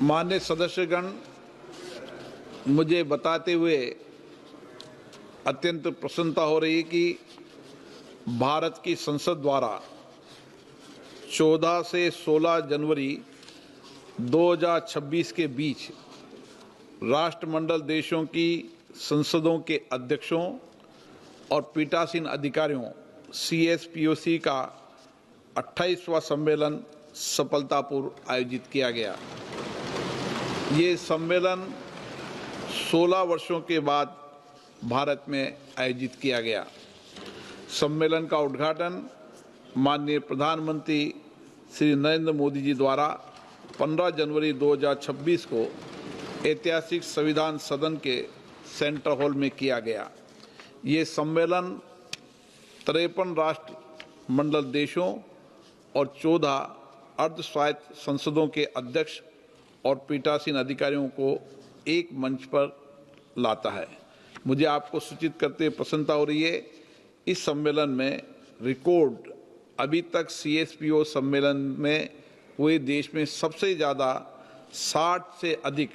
माननीय सदस्यगण, मुझे बताते हुए अत्यंत प्रसन्नता हो रही है कि भारत की संसद द्वारा 14 से 16 जनवरी 2026 के बीच राष्ट्रमंडल देशों की संसदों के अध्यक्षों और पीठासीन अधिकारियों CSPOC का 28वां सम्मेलन सफलतापूर्वक आयोजित किया गया। ये सम्मेलन 16 वर्षों के बाद भारत में आयोजित किया गया। सम्मेलन का उद्घाटन माननीय प्रधानमंत्री श्री नरेंद्र मोदी जी द्वारा 15 जनवरी 2026 को ऐतिहासिक संविधान सदन के सेंट्रल हॉल में किया गया। ये सम्मेलन 53 राष्ट्रमंडल देशों और 14 अर्धस्वायत्त संसदों के अध्यक्ष और पीठासीन अधिकारियों को एक मंच पर लाता है। मुझे आपको सूचित करते हुए प्रसन्नता हो रही है, इस सम्मेलन में रिकॉर्ड अभी तक CSPO सम्मेलन में हुए देश में सबसे ज़्यादा 60 से अधिक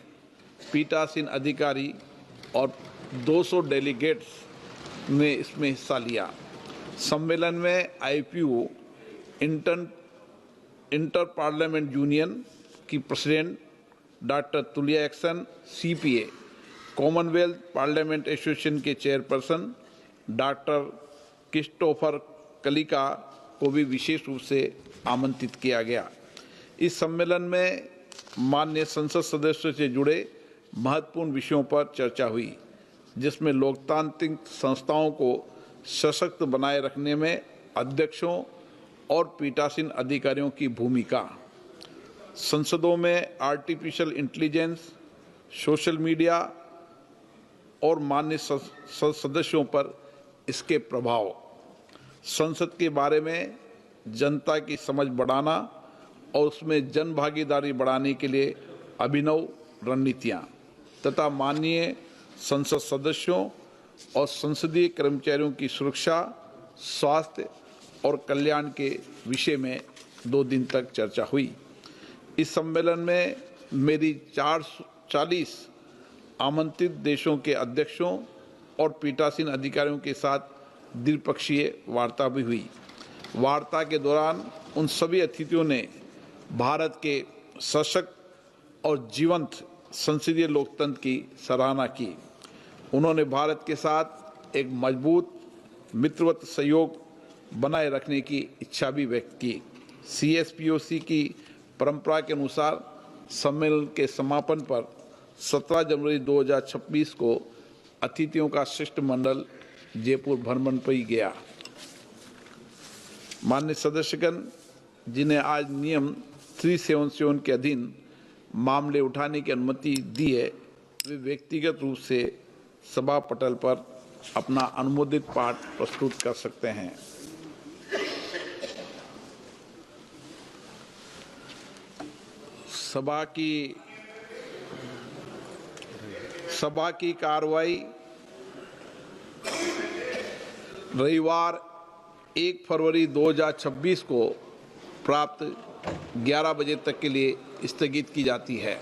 पीठासीन अधिकारी और 200 डेलीगेट्स ने इसमें हिस्सा लिया। सम्मेलन में IPU इंटर पार्लियामेंट यूनियन की president doctor Tulia action, CPA Commonwealth parliament association के चेयरपर्सन डॉक्टर क्रिस्टोफर कलिका को भी विशेष रूप से आमंत्रित किया गया। इस सम्मेलन में माननीय संसद सदस्यों से जुड़े महत्वपूर्ण विषयों पर चर्चा हुई, जिसमें लोकतांत्रिक संस्थाओं को सशक्त बनाए रखने में अध्यक्षों और पीठासीन अधिकारियों की भूमिका, संसदों में आर्टिफिशियल इंटेलिजेंस, सोशल मीडिया और माननीय सदस्यों पर इसके प्रभाव, संसद के बारे में जनता की समझ बढ़ाना और उसमें जन भागीदारी बढ़ाने के लिए अभिनव रणनीतियाँ तथा माननीय संसद सदस्यों और संसदीय कर्मचारियों की सुरक्षा, स्वास्थ्य और कल्याण के विषय में 2 दिन तक चर्चा हुई। इस सम्मेलन में मेरी 40 आमंत्रित देशों के अध्यक्षों और पीठासीन अधिकारियों के साथ द्विपक्षीय वार्ता भी हुई। वार्ता के दौरान उन सभी अतिथियों ने भारत के सशक्त और जीवंत संसदीय लोकतंत्र की सराहना की। उन्होंने भारत के साथ एक मजबूत मित्रवत सहयोग बनाए रखने की इच्छा भी व्यक्त की। CSPOC की परंपरा के अनुसार सम्मेलन के समापन पर 17 जनवरी 2026 को अतिथियों का शिष्टमंडल जयपुर भ्रमण पर गया। माननीय सदस्यगण, जिन्हें आज नियम 377 के अधीन मामले उठाने की अनुमति दी है, वे व्यक्तिगत रूप से सभा पटल पर अपना अनुमोदित पाठ प्रस्तुत कर सकते हैं। सभा की कार्रवाई रविवार 1 फरवरी 2026 को प्राप्त 11 बजे तक के लिए स्थगित की जाती है।